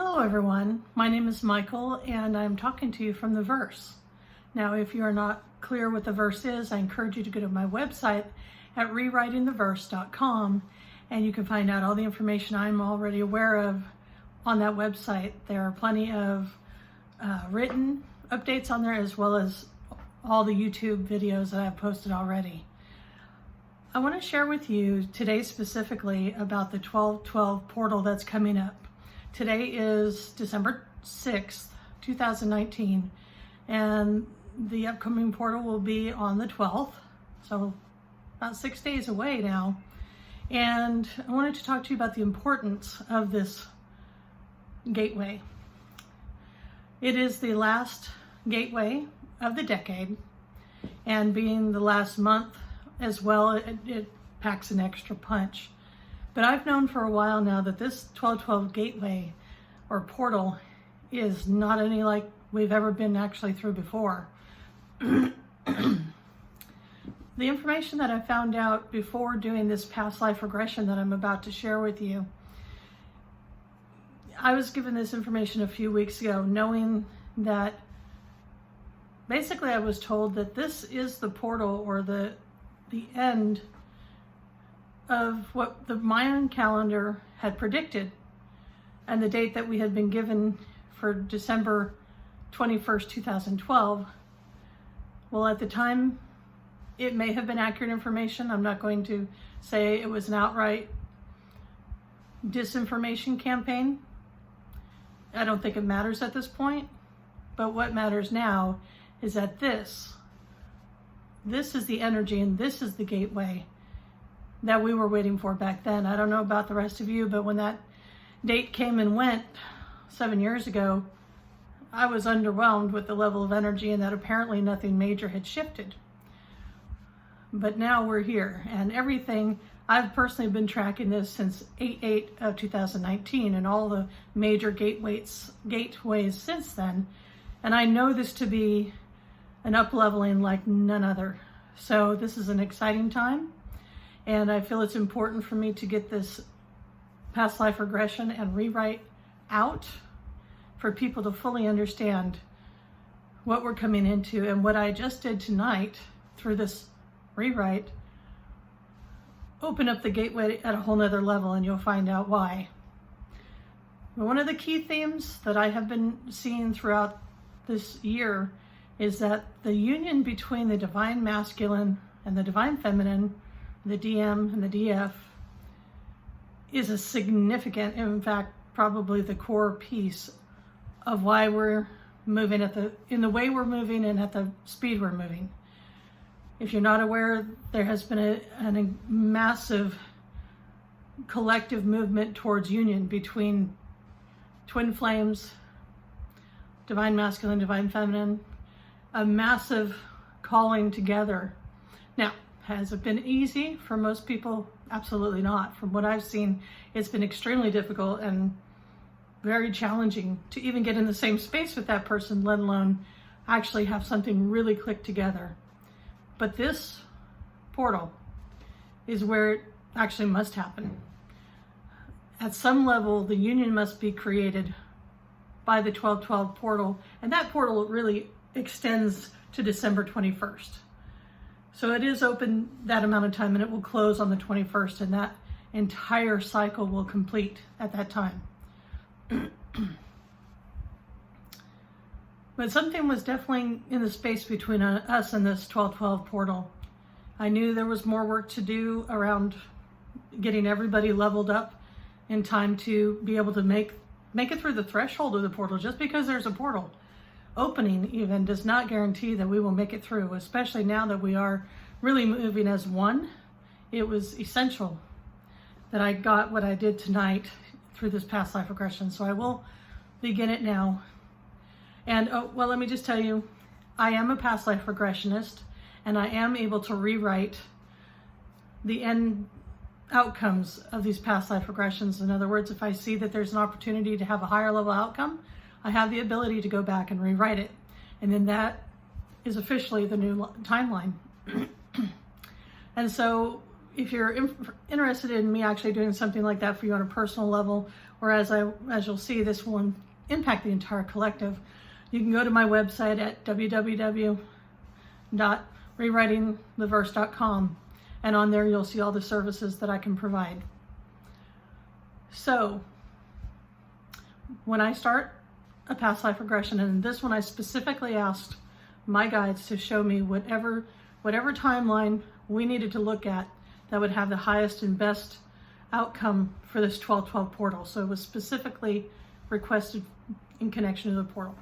Hello everyone, my name is Michael and I'm talking to you from the Verse. Now if you are not clear what the Verse is, I encourage you to go to my website at rewritingtheverse.com and you can find out all the information I'm already aware of on that website. There are plenty of written updates on there as well as all the YouTube videos that I've posted already. I want to share with you today specifically about the 12/12 portal that's coming up. Today is December 6th, 2019, and the upcoming portal will be on the 12th, so about 6 days away now. And I wanted to talk to you about the importance of this gateway. It is the last gateway of the decade, and being the last month as well, it packs an extra punch. But I've known for a while now that this 12/12 gateway or portal is not any like we've ever been actually through before. The information that I found out before doing this past life regression that I'm about to share with you, I was given this information a few weeks ago, knowing that basically I was told that this is the portal or the end of what the Mayan calendar had predicted and the date that we had been given for December 21st, 2012. Well, at the time, it may have been accurate information. I'm not going to say it was an outright disinformation campaign. I don't think it matters at this point, but what matters now is that this is the energy and this is the gateway that we were waiting for back then. I don't know about the rest of you, but when that date came and went 7 years ago, I was underwhelmed with the level of energy and that apparently nothing major had shifted. But now we're here, and everything, I've personally been tracking this since 8/8 of 2019 and all the major gateways since then. And I know this to be an up-leveling like none other. So this is an exciting time. And I feel it's important for me to get this past life regression and rewrite out for people to fully understand what we're coming into. And what I just did tonight through this rewrite, open up the gateway at a whole nother level, and you'll find out why. One of the key themes that I have been seeing throughout this year is that the union between the divine masculine and the divine feminine, the DM and the DF, is a significant, in fact, probably the core piece of why we're moving in the way we're moving and at the speed we're moving. If you're not aware, there has been a massive collective movement towards union between twin flames, divine masculine, divine feminine, a massive calling together. Now, has it been easy for most people? Absolutely not. From what I've seen, it's been extremely difficult and very challenging to even get in the same space with that person, let alone actually have something really click together. But this portal is where it actually must happen. At some level, the union must be created by the 12/12 portal, and that portal really extends to December 21st. So it is open that amount of time, and it will close on the 21st, and that entire cycle will complete at that time. But something was definitely in the space between us and this 12/12 portal. I knew there was more work to do around getting everybody leveled up in time to be able to make it through the threshold of the portal. Just because there's a portal opening even does not guarantee that we will make it through, especially now that we are really moving as one. It was essential that I got what I did tonight through this past life regression. So I will begin it now. And well, let me just tell you, I am a past life regressionist, and I am able to rewrite the end outcomes of these past life regressions. In other words, if I see that there's an opportunity to have a higher level outcome, I have the ability to go back and rewrite it. And then that is officially the new timeline. And so if you're interested in me actually doing something like that for you on a personal level, or as you'll see, this will impact the entire collective, you can go to my website at www.rewritingtheverse.com, and on there you'll see all the services that I can provide. So when I start a past life regression, and this one I specifically asked my guides to show me whatever timeline we needed to look at that would have the highest and best outcome for this 1212 portal. So it was specifically requested in connection to the portal.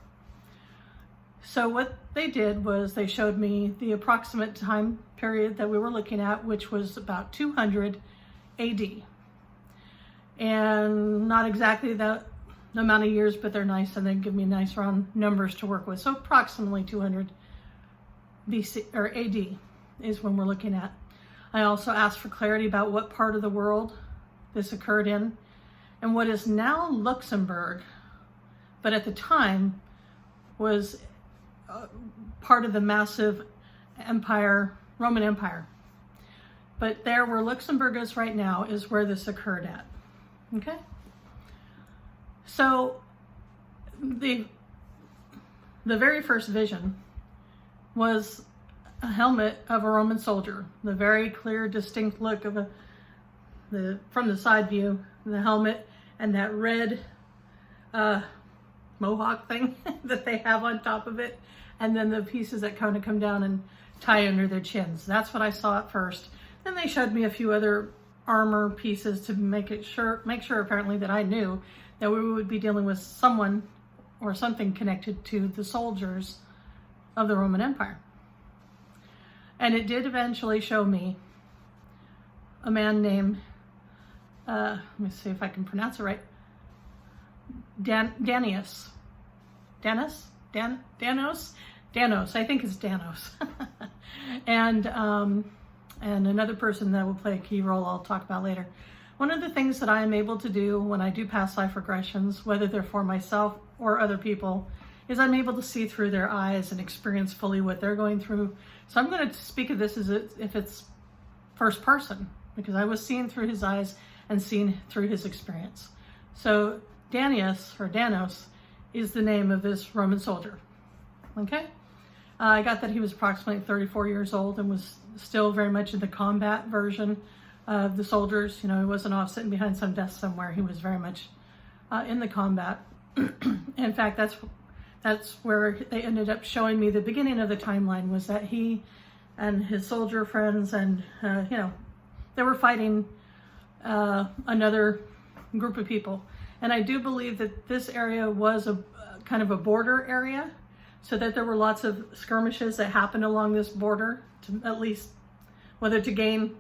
So what they did was they showed me the approximate time period that we were looking at, which was about 200 AD. And not exactly the amount of years, but they're nice and they give me nice round numbers to work with. So approximately 200 BC or AD is when we're looking at. I also asked for clarity about what part of the world this occurred in, and what is now Luxembourg, but at the time was part of the massive empire, Roman Empire. But there where Luxembourg is right now is where this occurred at. Okay? So the very first vision was a helmet of a Roman soldier. The very clear, distinct look of from the side view, the helmet and that red mohawk thing that they have on top of it, and then the pieces that kind of come down and tie under their chins. That's what I saw at first. Then they showed me a few other armor pieces to make sure apparently that I knew that we would be dealing with someone or something connected to the soldiers of the Roman Empire. And it did eventually show me a man named, let me see if I can pronounce it right, Danos, I think it's Danos. and another person that will play a key role I'll talk about later. One of the things that I am able to do when I do past life regressions, whether they're for myself or other people, is I'm able to see through their eyes and experience fully what they're going through. So I'm going to speak of this as if it's first person, because I was seeing through his eyes and seeing through his experience. So Danos is the name of this Roman soldier. Okay? I got that he was approximately 34 years old and was still very much in the combat version of the soldiers. You know, he wasn't off sitting behind some desk somewhere. He was very much in the combat. In fact, that's where they ended up showing me the beginning of the timeline, was that he and his soldier friends and, they were fighting another group of people. And I do believe that this area was a kind of a border area, so that there were lots of skirmishes that happened along this border, to at least, whether to gain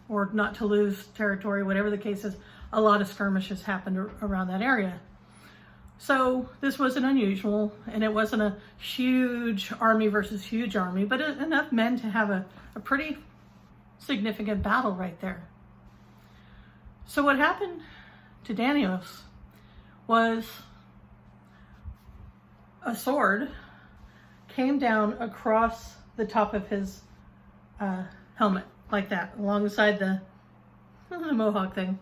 or not to lose territory, whatever the case is, a lot of skirmishes happened around that area. So this wasn't unusual, and it wasn't a huge army versus huge army, but enough men to have a pretty significant battle right there. So what happened to Danos was a sword came down across the top of his helmet, like that, alongside the mohawk thing.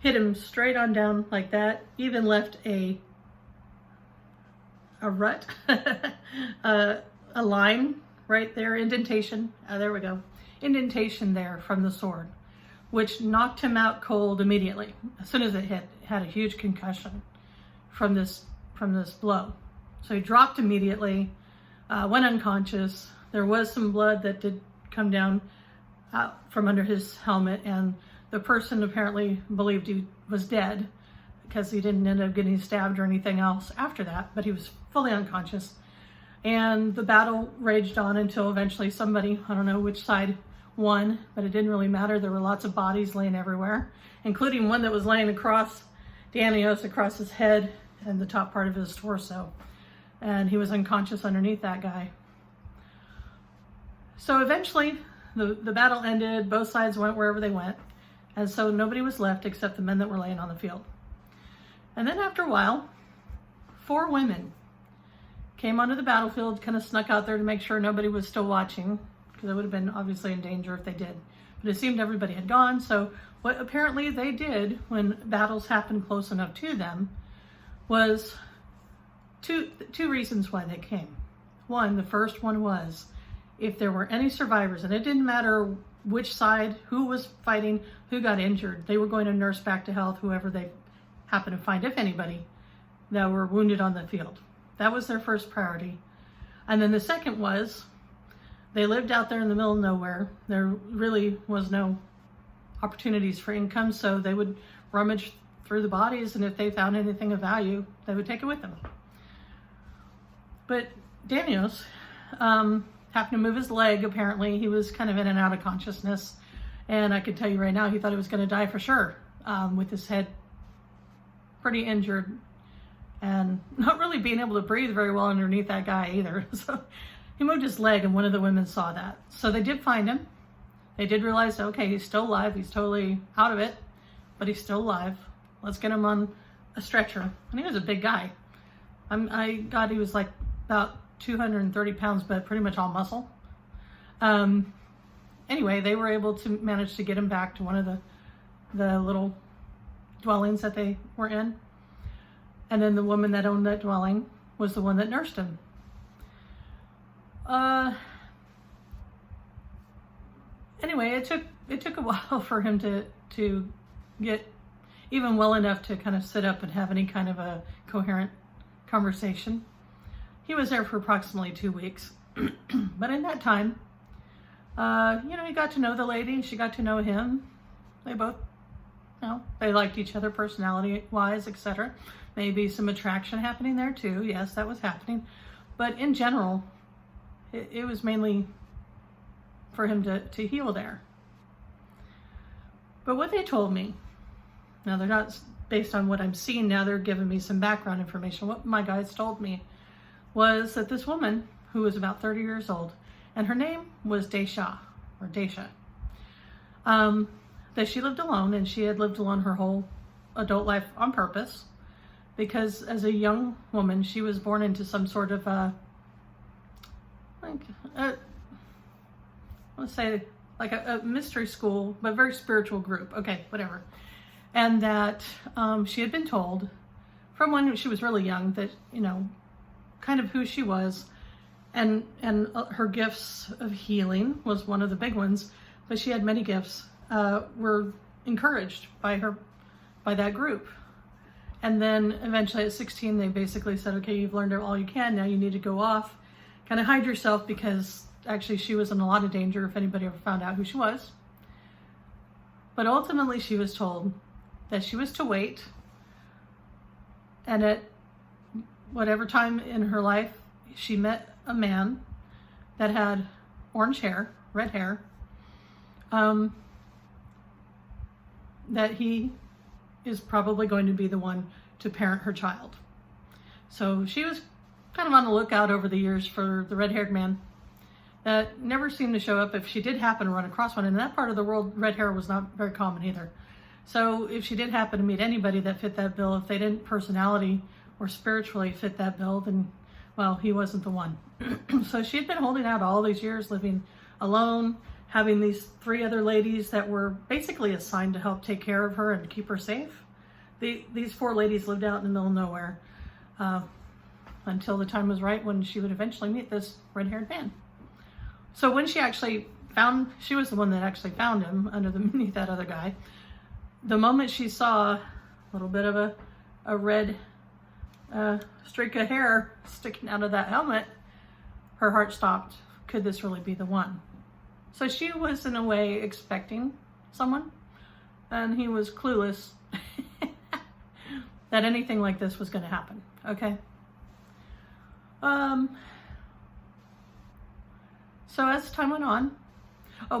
Hit him straight on down like that, even left a rut, a line right there, indentation, there we go, indentation there from the sword, which knocked him out cold immediately. As soon as it hit, had a huge concussion from this blow. So he dropped immediately, went unconscious. There was some blood that did come down from under his helmet, and the person apparently believed he was dead because he didn't end up getting stabbed or anything else after that, but he was fully unconscious. And the battle raged on until eventually somebody, I don't know which side, won, but it didn't really matter. There were lots of bodies laying everywhere, including one that was laying across Danos, across his head and the top part of his torso. And he was unconscious underneath that guy. So eventually the battle ended, both sides went wherever they went, and so nobody was left except the men that were laying on the field. And then after a while, 4 women came onto the battlefield, kind of snuck out there to make sure nobody was still watching, because they would have been obviously in danger if they did. but it seemed everybody had gone. So what apparently they did when battles happened close enough to them was two reasons why they came. One, the first one was if there were any survivors, and it didn't matter which side, who was fighting, who got injured, they were going to nurse back to health whoever they happened to find, if anybody, that were wounded on the field. That was their first priority. And then the second was they lived out there in the middle of nowhere. There really was no opportunities for income, so they would rummage through the bodies, and if they found anything of value, they would take it with them. But Daniels happened to move his leg, apparently. He was kind of in and out of consciousness, and I could tell you right now, he thought he was going to die for sure, with his head pretty injured and not really being able to breathe very well underneath that guy either. So he moved his leg, and one of the women saw that. So they did find him. They did realize, okay, he's still alive. He's totally out of it, but he's still alive. Let's get him on a stretcher. And he was a big guy. I got, he was like about 230 pounds, but pretty much all muscle. Anyway, they were able to manage to get him back to one of the little dwellings that they were in. And then the woman that owned that dwelling was the one that nursed him. Anyway, it took a while for him to get even well enough to kind of sit up and have any kind of a coherent conversation. He was there for approximately 2 weeks. But in that time, he got to know the lady. She got to know him. They both, they liked each other personality-wise, etc. Maybe some attraction happening there too. Yes, that was happening. But in general, it was mainly for him to heal there. But what they told me, now they're not based on what I'm seeing now, they're giving me some background information. What my guides told me was that this woman, who was about 30 years old, and her name was Daisha, that she lived alone, and she had lived alone her whole adult life on purpose, because as a young woman, she was born into some sort of let's say like a mystery school, but very spiritual group. Okay, whatever. And that she had been told from when she was really young that, kind of who she was, and her gifts of healing was one of the big ones, but she had many gifts, were encouraged by that group. And then eventually at 16, they basically said, okay, you've learned all you can, now you need to go off, kind of hide yourself, because actually she was in a lot of danger if anybody ever found out who she was. But ultimately she was told that she was to wait, and at whatever time in her life she met a man that had orange hair, red hair, that he is probably going to be the one to parent her child. So she was kind of on the lookout over the years for the red-haired man that never seemed to show up. If she did happen to run across one, in that part of the world, red hair was not very common either. So if she did happen to meet anybody that fit that bill, if they didn't personality or spiritually fit that bill, then, well, he wasn't the one. So she had been holding out all these years, living alone, having these 3 other ladies that were basically assigned to help take care of her and keep her safe. These 4 ladies lived out in the middle of nowhere until the time was right when she would eventually meet this red-haired man. So when she actually she was the one that actually found him underneath that other guy. The moment she saw a little bit of a red streak of hair sticking out of that helmet, her heart stopped. Could this really be the one? So she was in a way expecting someone, and he was clueless that anything like this was going to happen. Okay. So as time went on,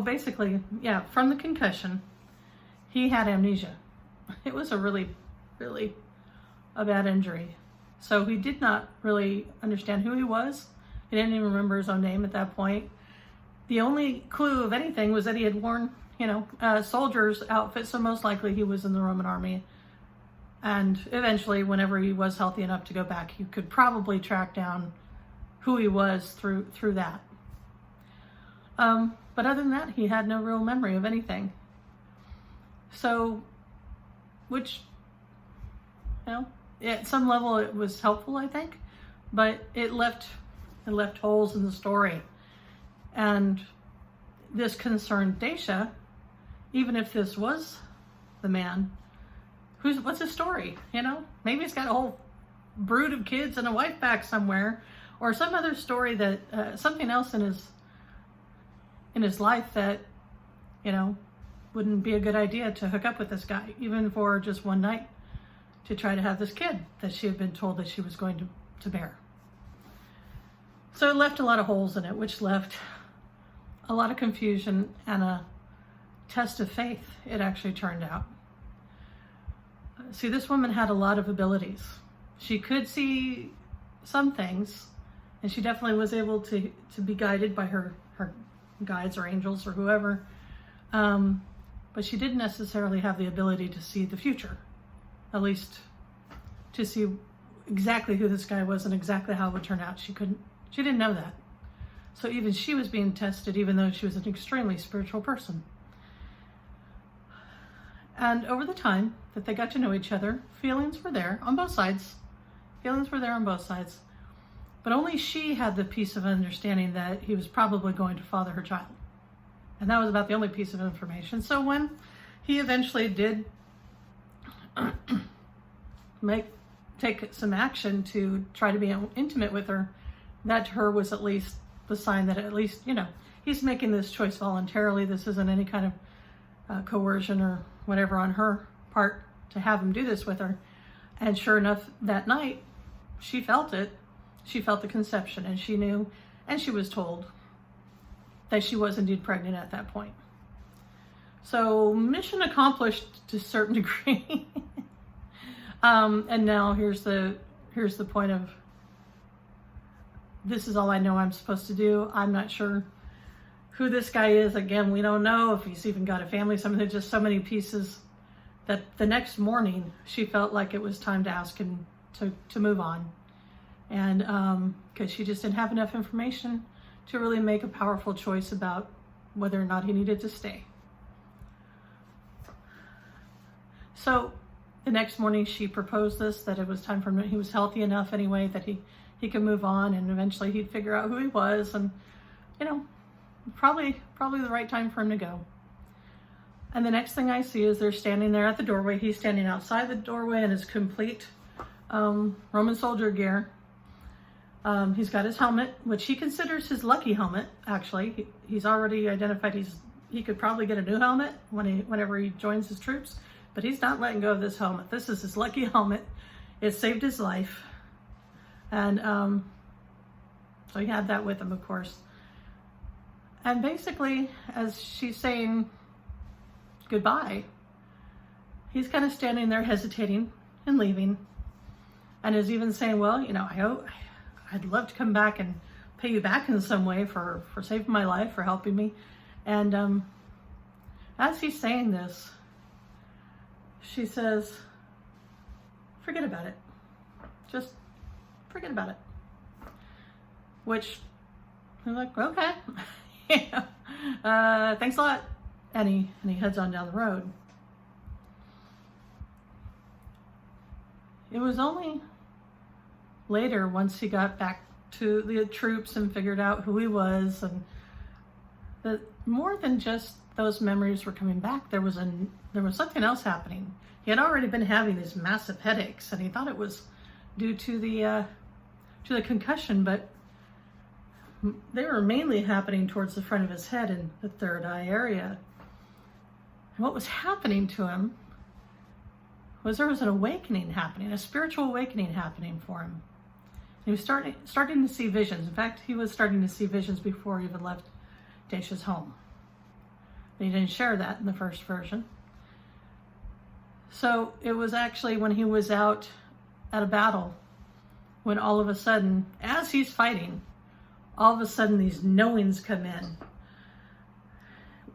basically, yeah, from the concussion, he had amnesia. It was a really, really a bad injury. So he did not really understand who he was. He didn't even remember his own name at that point. The only clue of anything was that he had worn, a soldier's outfit, so most likely he was in the Roman army. And eventually, whenever he was healthy enough to go back, you could probably track down who he was through that. But other than that, he had no real memory of anything. So, which, at some level it was helpful, I think, but it left holes in the story. And this concerned Daisha, even if this was the man, what's his story? Maybe he's got a whole brood of kids and a wife back somewhere, or some other story that something else in his life that wouldn't be a good idea to hook up with this guy, even for just one night, to try to have this kid that she had been told that she was going to bear. So it left a lot of holes in it, which left a lot of confusion and a test of faith, it actually turned out. See, this woman had a lot of abilities. She could see some things, and she definitely was able to be guided by her guides or angels or whoever, but she didn't necessarily have the ability to see the future, at least to see exactly who this guy was and exactly how it would turn out. She didn't know that. So even she was being tested, even though she was an extremely spiritual person. And over the time that they got to know each other, feelings were there on both sides. But only she had the piece of understanding that he was probably going to father her child. And that was about the only piece of information. So when he eventually did take some action to try to be intimate with her, that to her was at least the sign that at least, he's making this choice voluntarily. This isn't any kind of coercion or whatever on her part to have him do this with her. And sure enough, that night, she felt it. She felt the conception, and she knew, and she was told that she was indeed pregnant at that point. So mission accomplished to a certain degree. And now here's the point of, this is all I know I'm supposed to do. I'm not sure who this guy is. Again, we don't know if he's even got a family. There's just so many pieces that the next morning she felt like it was time to ask him to move on. And because she just didn't have enough information to really make a powerful choice about whether or not he needed to stay. So the next morning she proposed this, that it was time for him. He was healthy enough anyway that he could move on, and eventually he'd figure out who he was, and probably the right time for him to go. And the next thing I see is they're standing there at the doorway. He's standing outside the doorway in his complete Roman soldier gear. He's got his helmet, which he considers his lucky helmet. Actually, he's already identified he could probably get a new helmet whenever he joins his troops, but he's not letting go of this helmet. This is his lucky helmet. It saved his life. And so he had that with him, of course. And basically, as she's saying goodbye, he's kind of standing there hesitating and leaving, and is even saying, well, I'd love to come back and pay you back in some way for saving my life, for helping me. And as he's saying this, she says, forget about it. Just forget about it. Which I'm like, okay. Thanks a lot. And he heads on down the road. It was only later, once he got back to the troops and figured out who he was, and that more than just those memories were coming back, there was something else happening. He had already been having these massive headaches, and he thought it was due to the concussion, but they were mainly happening towards the front of his head in the third eye area. And what was happening to him was there was an awakening happening, a spiritual awakening happening for him. He was starting to see visions. In fact, he was starting to see visions before he even left Daisha's home. But he didn't share that in the first version. So it was actually when he was out at a battle, when all of a sudden, as he's fighting, all of a sudden these knowings come in.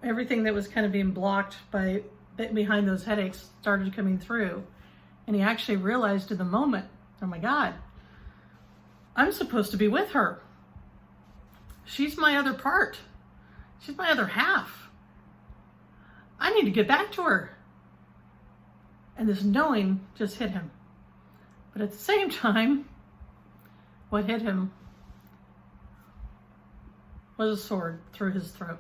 Everything that was kind of being blocked by behind those headaches started coming through. And he actually realized in the moment, oh my God, I'm supposed to be with her. She's my other part. She's my other half. I need to get back to her. And this knowing just hit him. But at the same time, what hit him was a sword through his throat.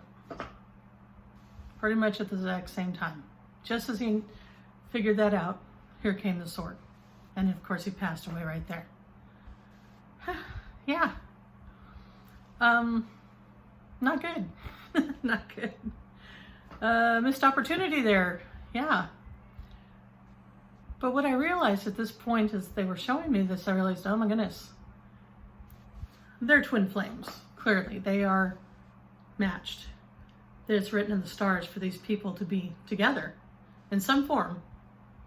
Pretty much at the exact same time. Just as he figured that out, here came the sword. And of course he passed away right there. Yeah. Not good. Not good. Missed opportunity there. Yeah. But what I realized at this point as they were showing me this, I realized, oh my goodness. They're twin flames. Clearly, they are matched. It's written in the stars for these people to be together in some form,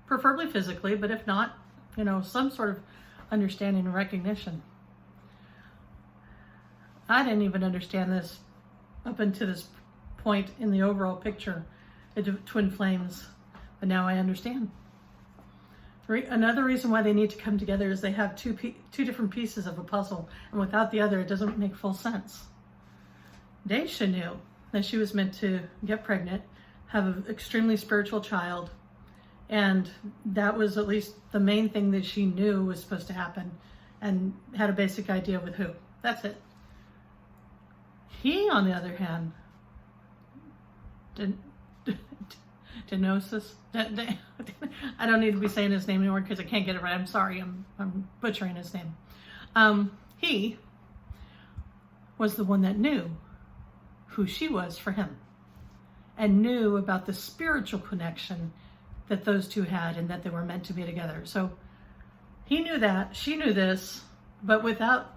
preferably physically, but if not, some sort of understanding and recognition. I didn't even understand this up until this point in the overall picture of twin flames, but now I understand. Another reason why they need to come together is they have two different pieces of a puzzle, and without the other, it doesn't make full sense. Daisha knew that she was meant to get pregnant, have an extremely spiritual child, and that was at least the main thing that she knew was supposed to happen, and had a basic idea with who. That's it. He, on the other hand, Denosis. I don't need to be saying his name anymore because I can't get it right. I'm sorry. I'm butchering his name. He was the one that knew who she was for him, and knew about the spiritual connection that those two had, and that they were meant to be together. So he knew that, she knew this, but without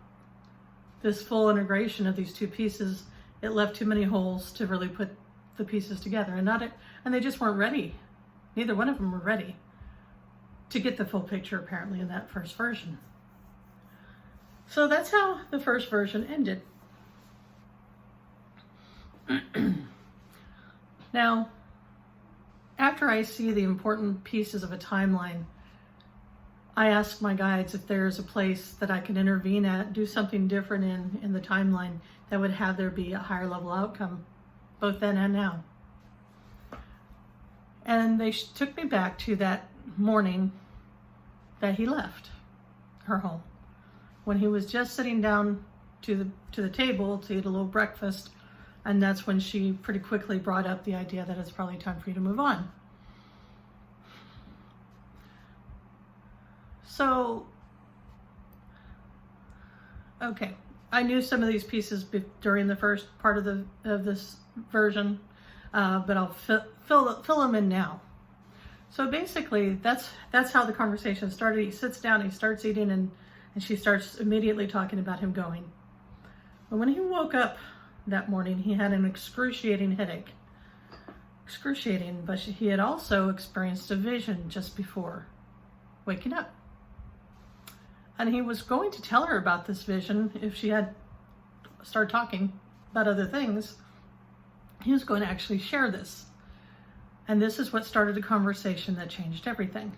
this full integration of these two pieces, it left too many holes to really put the pieces together, and they just weren't ready. Neither one of them were ready to get the full picture, apparently, in that first version. So that's how the first version ended. Now, after I see the important pieces of a timeline, I ask my guides if there's a place that I can intervene at, do something different in the timeline that would have there be a higher level outcome, both then and now. And they took me back to that morning that he left her home, when he was just sitting down to the table to eat a little breakfast, and that's when she pretty quickly brought up the idea that it's probably time for you to move on. So, okay, I knew some of these pieces during the first part of this version, but I'll fill them in now. So basically, that's how the conversation started. He sits down, he starts eating, and she starts immediately talking about him going. But when he woke up that morning, he had an excruciating headache. Excruciating, but he had also experienced a vision just before waking up. And he was going to tell her about this vision if she had started talking about other things. He was going to actually share this. And this is what started a conversation that changed everything.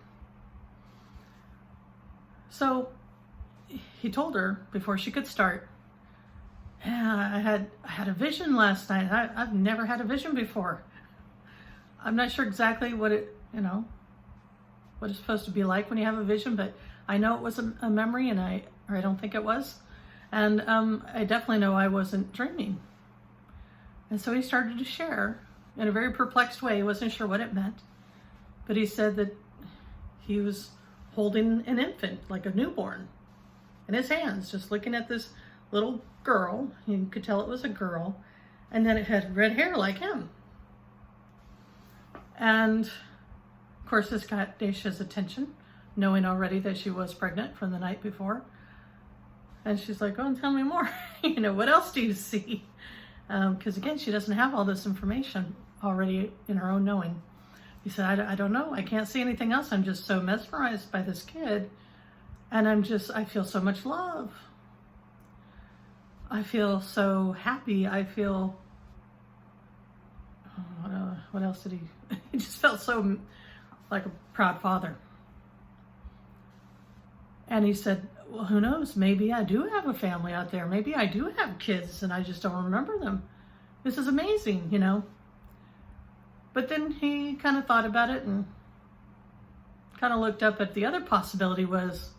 So he told her before she could start, yeah, I had a vision last night. I've never had a vision before. I'm not sure exactly what what it's supposed to be like when you have a vision, but I know it was a memory, or I don't think it was. And I definitely know I wasn't dreaming. And so he started to share in a very perplexed way. He wasn't sure what it meant, but he said that he was holding an infant, like a newborn, in his hands, just looking at this little girl. You could tell it was a girl, and then it had red hair like him. And of course, this got Daisha's attention, knowing already that she was pregnant from the night before. And she's like, oh, tell me more. What else do you see? Because again, she doesn't have all this information already in her own knowing. He said, I don't know. I can't see anything else. I'm just so mesmerized by this kid. And I feel so much love. I feel so happy. I feel, what else did he? He just felt so like a proud father. And he said, well, who knows? Maybe I do have a family out there. Maybe I do have kids and I just don't remember them. This is amazing, you know. But then he kind of thought about it and kind of looked up at the other possibility was,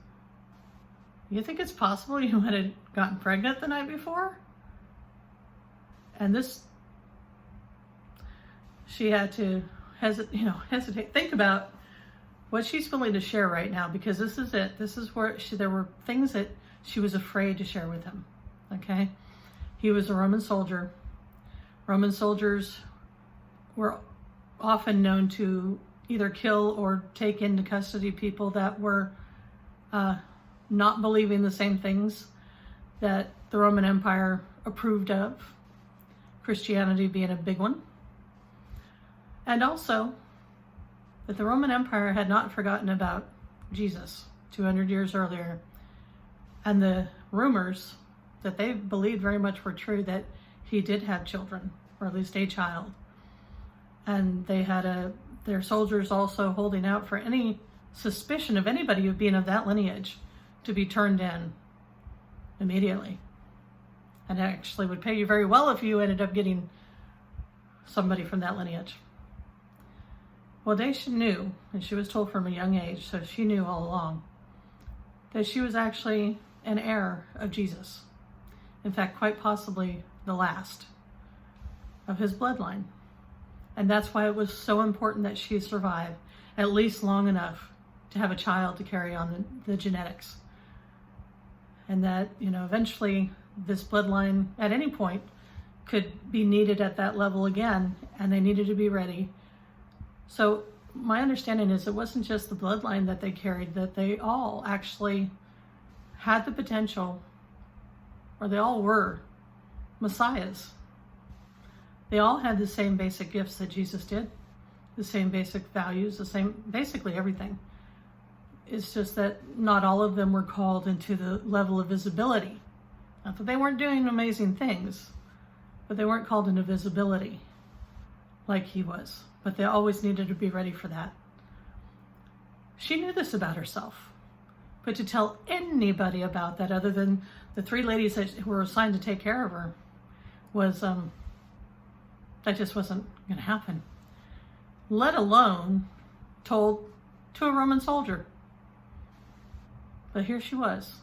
you think it's possible you might have gotten pregnant the night before? And this, she had to hesitate, think about what she's willing to share right now, because this is it. This is where there were things that she was afraid to share with him, okay? He was a Roman soldier. Roman soldiers were often known to either kill or take into custody people that were not believing the same things that the Roman Empire approved of, Christianity being a big one. And also that the Roman Empire had not forgotten about Jesus 200 years earlier, and the rumors that they believed very much were true, that he did have children, or at least a child. And they had their soldiers also holding out for any suspicion of anybody of being of that lineage to be turned in immediately. And it actually would pay you very well if you ended up getting somebody from that lineage. Well, Daisha knew, and she was told from a young age, so she knew all along, that she was actually an heir of Jesus. In fact, quite possibly the last of his bloodline. And that's why it was so important that she survive at least long enough to have a child to carry on the genetics. And that, you know, eventually this bloodline at any point could be needed at that level again, and they needed to be ready. So my understanding is it wasn't just the bloodline that they carried, that they all actually had the potential, or they all were messiahs. They all had the same basic gifts that Jesus did, the same basic values, the same, basically everything. It's just that not all of them were called into the level of visibility. Not that they weren't doing amazing things, but they weren't called into visibility like he was. But they always needed to be ready for that. She knew this about herself, but to tell anybody about that other than the 3 ladies that were assigned to take care of her was, that just wasn't going to happen. Let alone told to a Roman soldier. But here she was.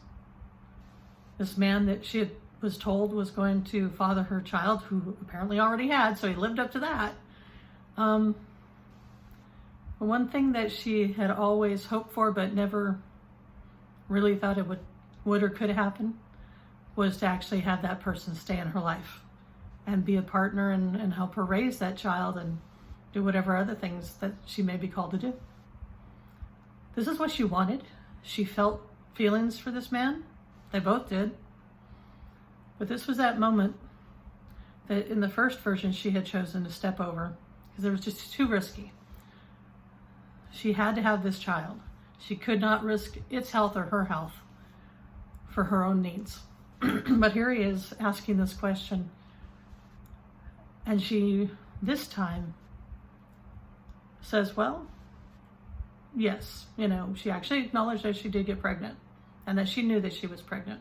This man that she was told was going to father her child, who apparently already had, so he lived up to that. One thing that she had always hoped for but never really thought it would or could happen was to actually have that person stay in her life and be a partner and help her raise that child and do whatever other things that she may be called to do. This is what she wanted. She felt feelings for this man. They both did. But this was that moment that in the first version she had chosen to step over because it was just too risky. She had to have this child. She could not risk its health or her health for her own needs. But here he is asking this question. And she, this time, says, well, yes. You know, she actually acknowledged that she did get pregnant and that she knew that she was pregnant.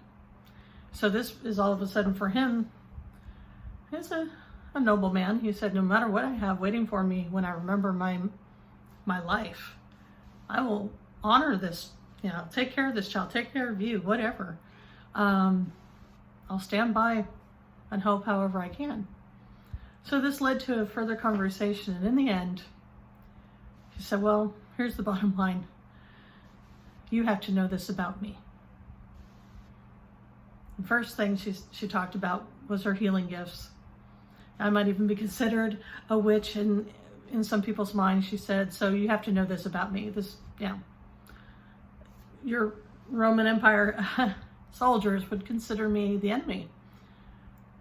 So this is all of a sudden for him, he's a noble man. He said, no matter what I have waiting for me when I remember my life, I will honor this, you know, take care of this child, take care of you, whatever. I'll stand by and help however I can. So this led to a further conversation, and in the end, she said, well, here's the bottom line. You have to know this about me. The first thing she talked about was her healing gifts. I might even be considered a witch in some people's minds, she said, so you have to know this about me. Your Roman Empire soldiers would consider me the enemy.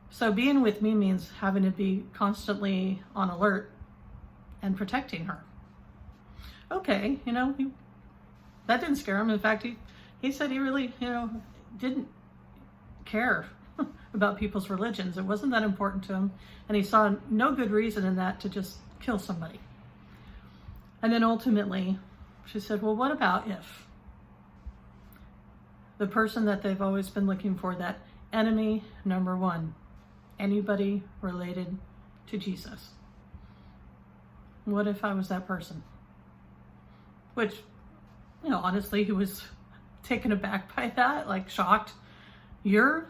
So being with me means having to be constantly on alert and protecting her. Okay, you know, that didn't scare him. In fact, he said he really, you know, didn't care about people's religions. It wasn't that important to him. And he saw no good reason in that to just kill somebody. And then ultimately, she said, well, what about if the person that they've always been looking for, that enemy number one, anybody related to Jesus? What if I was that person? Which, honestly, he was taken aback by that, like shocked. You're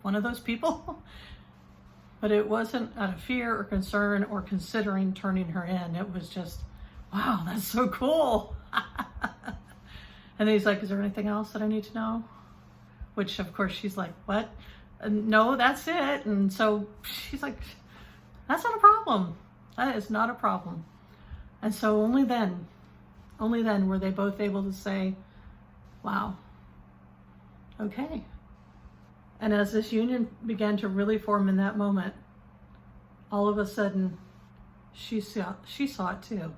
one of those people? But it wasn't out of fear or concern or considering turning her in. It was just, wow, that's so cool. And then he's like, is there anything else that I need to know? Which, of course, she's like, what? No, that's it. And so she's like, that's not a problem. That is not a problem. And so only then were they both able to say, wow, okay. And as this union began to really form in that moment, all of a sudden, she saw it too.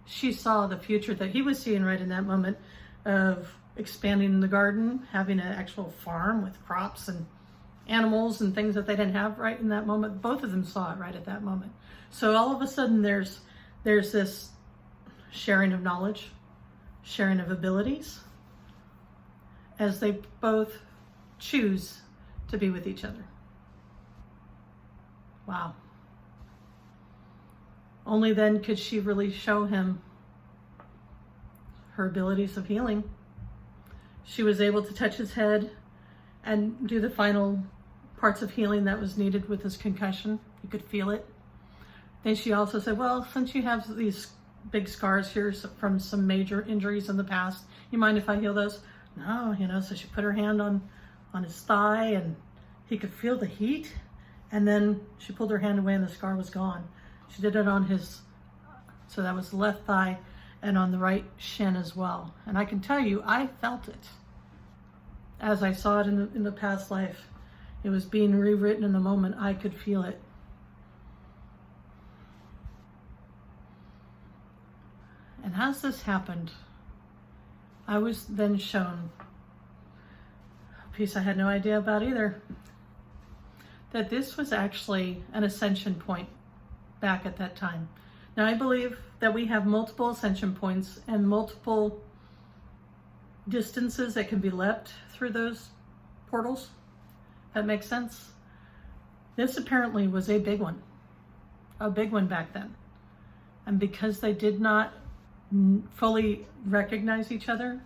She saw the future that he was seeing right in that moment of expanding the garden, having an actual farm with crops and animals and things that they didn't have right in that moment. Both of them saw it right at that moment. So all of a sudden there's this sharing of knowledge, sharing of abilities, as they both choose to be with each other. Wow. Only then could she really show him her abilities of healing. She was able to touch his head and do the final parts of healing that was needed with his concussion. He could feel it. Then she also said, well, since you have these big scars here from some major injuries in the past, you mind if I heal those? No, so she put her hand on his thigh and he could feel the heat. And then she pulled her hand away and the scar was gone. She did it on so that was the left thigh and on the right shin as well. And I can tell you, I felt it. As I saw it in the past life, it was being rewritten in the moment. I could feel it. And as this happened, I was then shown a piece I had no idea about either, that this was actually an ascension point back at that time. Now, I believe that we have multiple ascension points and multiple distances that can be leapt through those portals. That makes sense? This apparently was a big one back then. And because they did not fully recognize each other,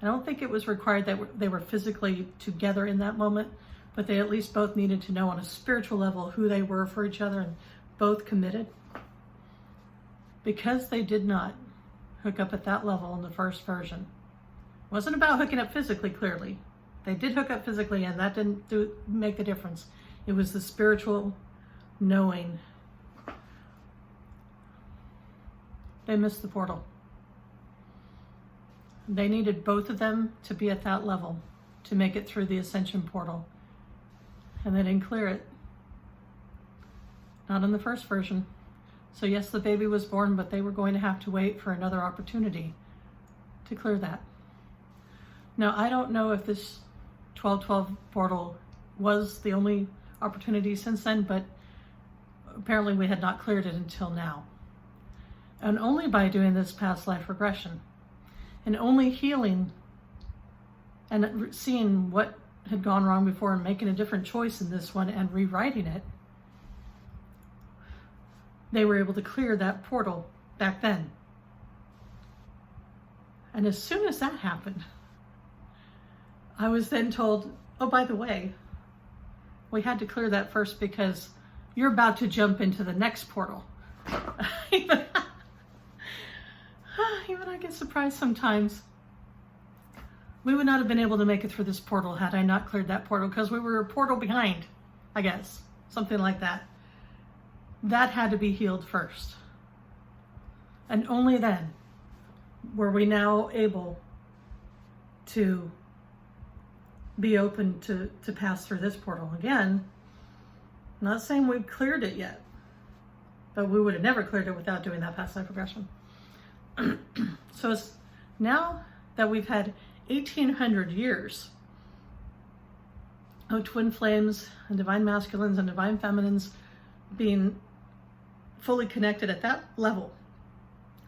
I don't think it was required that they were physically together in that moment, but they at least both needed to know on a spiritual level who they were for each other and both committed. Because they did not hook up at that level in the first version. It wasn't about hooking up physically, clearly. They did hook up physically and that didn't make the difference. It was the spiritual knowing. They missed the portal. They needed both of them to be at that level to make it through the ascension portal. And they didn't clear it. Not in the first version. So yes, the baby was born, but they were going to have to wait for another opportunity to clear that. Now, I don't know if this 1212 portal was the only opportunity since then, but apparently we had not cleared it until now. And only by doing this past life regression and only healing and seeing what had gone wrong before and making a different choice in this one and rewriting it, they were able to clear that portal back then. And as soon as that happened, I was then told, oh, by the way, we had to clear that first because you're about to jump into the next portal. Even I get surprised sometimes. We would not have been able to make it through this portal had I not cleared that portal because we were a portal behind, I guess, something like that. That had to be healed first. And only then were we now able to be open to pass through this portal again. I'm not saying we've cleared it yet, but we would have never cleared it without doing that past life regression. So it's now that we've had 1800 years of twin flames and divine masculines and divine feminines being fully connected at that level,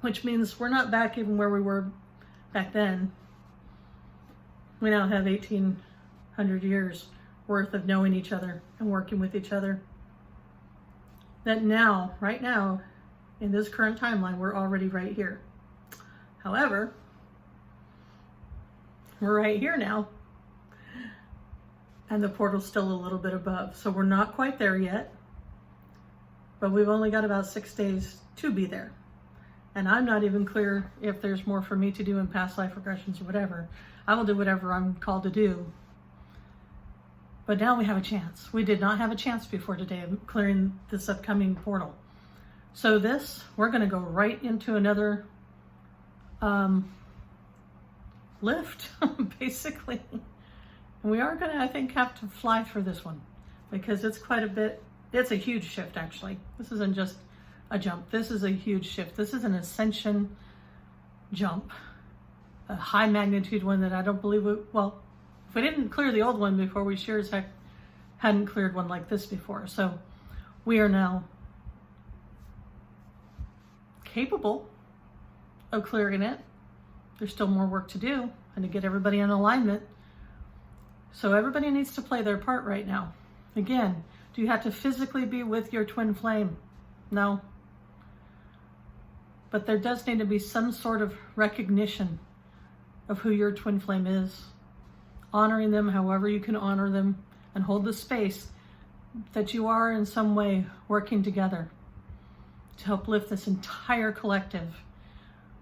which means we're not back even where we were back then. We now have 1800 years worth of knowing each other and working with each other. That now, right now, in this current timeline, we're already right here. However, we're right here now, and the portal's still a little bit above. So we're not quite there yet, but we've only got about 6 days to be there. And I'm not even clear if there's more for me to do in past life regressions or whatever. I will do whatever I'm called to do. But now we have a chance. We did not have a chance before today of clearing this upcoming portal. So we're going to go right into another lift, basically. And we are going to, I think, have to fly through this one because it's quite a bit. It's a huge shift, actually. This isn't just a jump. This is a huge shift. This is an ascension jump, a high magnitude one that I don't believe well, if we didn't clear the old one before, we sure as heck hadn't cleared one like this before. So we are now capable of clearing it. There's still more work to do and to get everybody in alignment. So everybody needs to play their part right now. Again, do you have to physically be with your twin flame? No. But there does need to be some sort of recognition of who your twin flame is. Honoring them however you can honor them, and hold the space that you are in some way working together to help lift this entire collective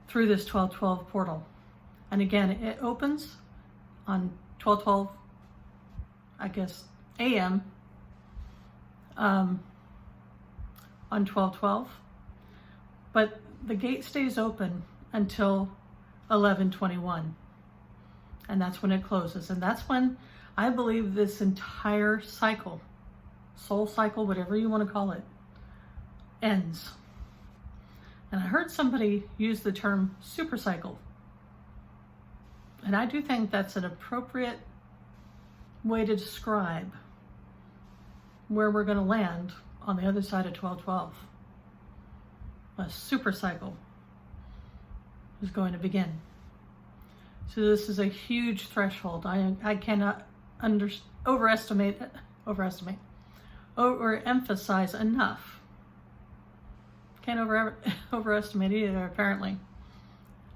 through this 12/12 portal. And again, it opens on 12/12, I guess, a.m. On 12/12, but the gate stays open until 11/21, and that's when it closes. And that's when I believe this entire cycle, soul cycle, whatever you want to call it, ends. And I heard somebody use the term super cycle, and I do think that's an appropriate way to describe where we're going to land on the other side of 12/12. A super cycle is going to begin. So this is a huge threshold. I cannot overemphasize enough. Can't overestimate either, apparently,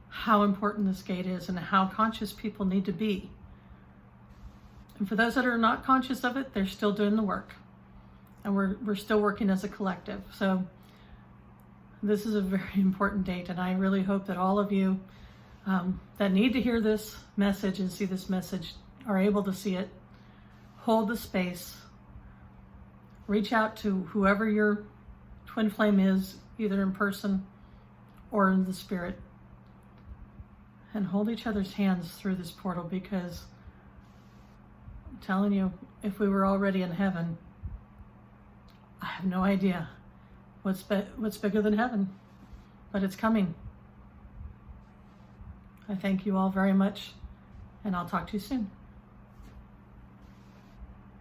how important this gate is and how conscious people need to be. And for those that are not conscious of it, they're still doing the work. And we're still working as a collective. So this is a very important date, and I really hope that all of you that need to hear this message and see this message are able to see it, hold the space, reach out to whoever your twin flame is, either in person or in the spirit, and hold each other's hands through this portal, because I'm telling you, if we were already in heaven, I have no idea what's bigger than heaven, but it's coming. I thank you all very much, and I'll talk to you soon.